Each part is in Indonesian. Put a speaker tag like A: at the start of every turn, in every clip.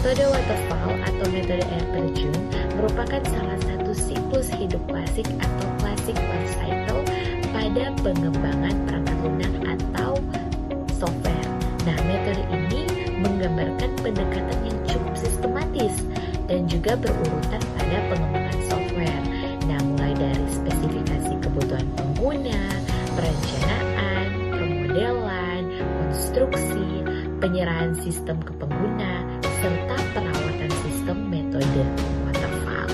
A: Metode waterfall atau metode air terjun merupakan salah satu siklus hidup klasik atau classic life cycle pada pengembangan perangkat lunak atau software. Nah, metode ini menggambarkan pendekatan yang cukup sistematis dan juga berurutan pada pengembangan software. Nah, mulai dari spesifikasi kebutuhan pengguna, perencanaan, pemodelan, konstruksi, penyerahan sistem ke pengguna, serta perawatan sistem metode waterfall.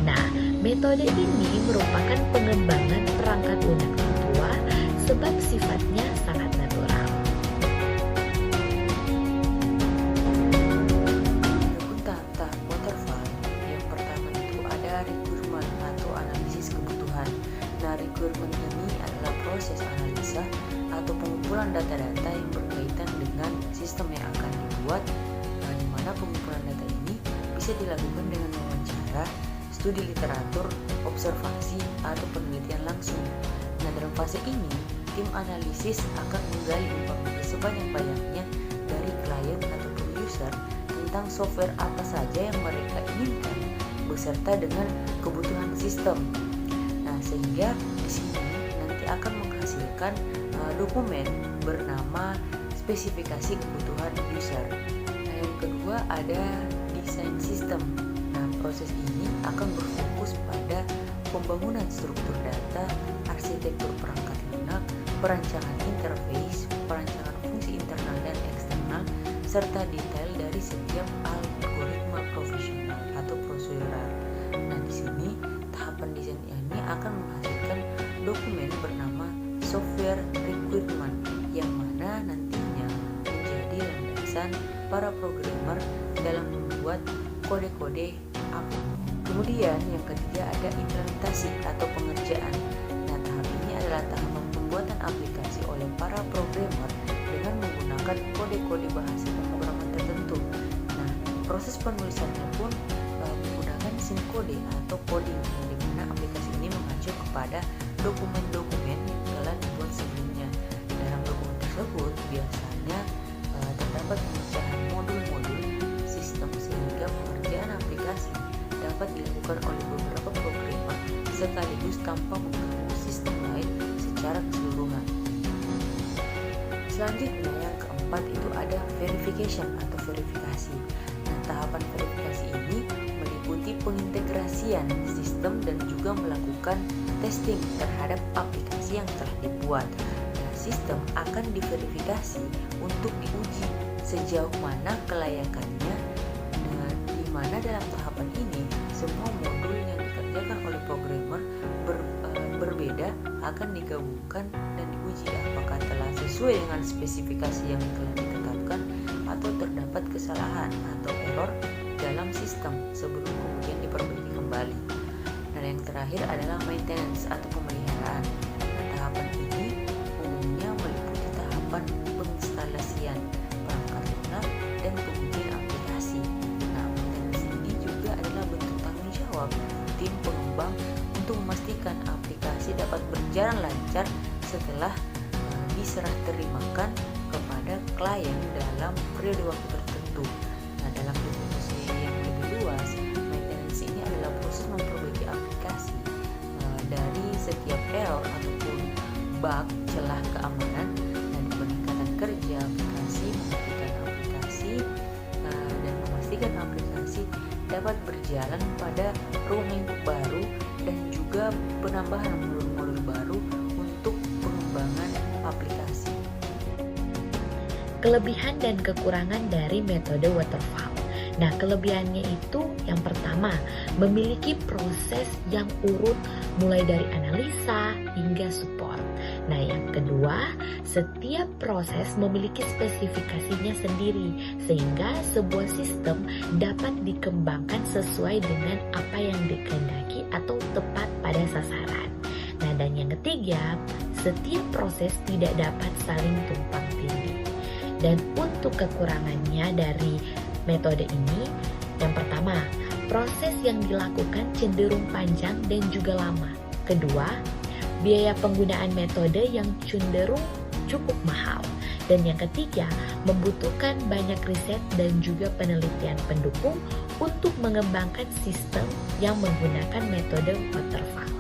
A: Nah, metode ini merupakan pengembangan perangkat lunak tertua sebab sifatnya sangat natural.
B: Adapun tahap waterfall, yang pertama itu ada requirement atau analisis kebutuhan. Nah, requirement ini adalah proses analisa atau pengumpulan data-data yang berkaitan dengan sistem yang akan dibuat, di mana pengumpulan data ini bisa dilakukan dengan wawancara, studi literatur, observasi, atau penelitian langsung. Nah, dalam fase ini, tim analisis akan menggali informasi sebanyak-banyaknya dari klien ataupun user tentang software apa saja yang mereka inginkan beserta dengan kebutuhan sistem. Nah, sehingga di sini nanti akan menghasilkan dokumen bernama spesifikasi kebutuhan user. Nah, yang kedua ada desain sistem. Nah, proses ini akan berfokus pada pembangunan struktur data, arsitektur perangkat lunak, perancangan interface, perancangan fungsi internal dan eksternal, serta detail dari setiap algoritma profesional atau prosedural. Nah, di sini tahapan desain ini akan menghasilkan dokumen bernama software requirement yang mana nantinya menjadi landasan para programmer dalam membuat kode-kode aplikasi. Kemudian yang ketiga ada implementasi atau pengerjaan. Nah, tahap ini adalah tahap pembuatan aplikasi oleh para programmer dengan menggunakan kode-kode bahasa pemrograman tertentu. Nah, proses penulisannya pun menggunakan sim kode atau coding, di mana aplikasi ini mengacu kepada dokumen-dokumen yang telah dibuat sebelumnya. Dalam dokumen tersebut biasanya terdapat pemecahan modul-modul sistem sehingga pengerjaan aplikasi dapat dilakukan oleh beberapa programmer sekaligus tanpa mengganggu sistem lain secara keseluruhan. Selanjutnya yang keempat itu ada verification atau verifikasi. Nah, tahapan verifikasi ini meliputi pengintegrasian sistem dan juga melakukan testing terhadap aplikasi yang telah dibuat. Nah, sistem akan diverifikasi untuk diuji sejauh mana kelayakannya, di mana dalam tahapan ini semua modul yang dikerjakan oleh programmer berbeda akan digabungkan dan diuji apakah telah sesuai dengan spesifikasi yang telah ditetapkan atau terdapat kesalahan atau error dalam sistem sebelum kemudian diperbaiki kembali. Dan yang terakhir adalah maintenance atau pemeliharaan. Nah, tahapan ini umumnya meliputi tahapan penginstalasian perangkat lunak dan pengujian aplikasi. Nah, maintenance ini juga adalah bentuk tanggung jawab tim pengembang untuk memastikan aplikasi dapat berjalan lancar setelah diserah terimakan kepada klien dalam periode waktu tertentu. Nah, dalam definisi yang lebih luas, maintenance ini adalah proses memperbaiki aplikasi dari setiap error ataupun bug, celah keamanan, dan peningkatan kerja aplikasi, mematikan aplikasi, dan memastikan aplikasi dapat berjalan pada ruang lingkup baru dan juga penambahan modul-modul baru untuk pengembangan aplikasi.
A: Kelebihan dan kekurangan dari metode waterfall. Nah, kelebihannya itu yang pertama, memiliki proses yang urut mulai dari analisa hingga support. Nah, yang kedua, setiap proses memiliki spesifikasinya sendiri sehingga sebuah sistem dapat dikembangkan sesuai dengan apa yang dikehendaki atau tepat pada sasaran. Nah, dan yang ketiga, setiap proses tidak dapat saling tumpang tindih. Dan untuk kekurangannya dari metode ini, yang pertama, proses yang dilakukan cenderung panjang dan juga lama. Kedua, biaya penggunaan metode yang cenderung cukup mahal. Dan yang ketiga, membutuhkan banyak riset dan juga penelitian pendukung untuk mengembangkan sistem yang menggunakan metode waterfall.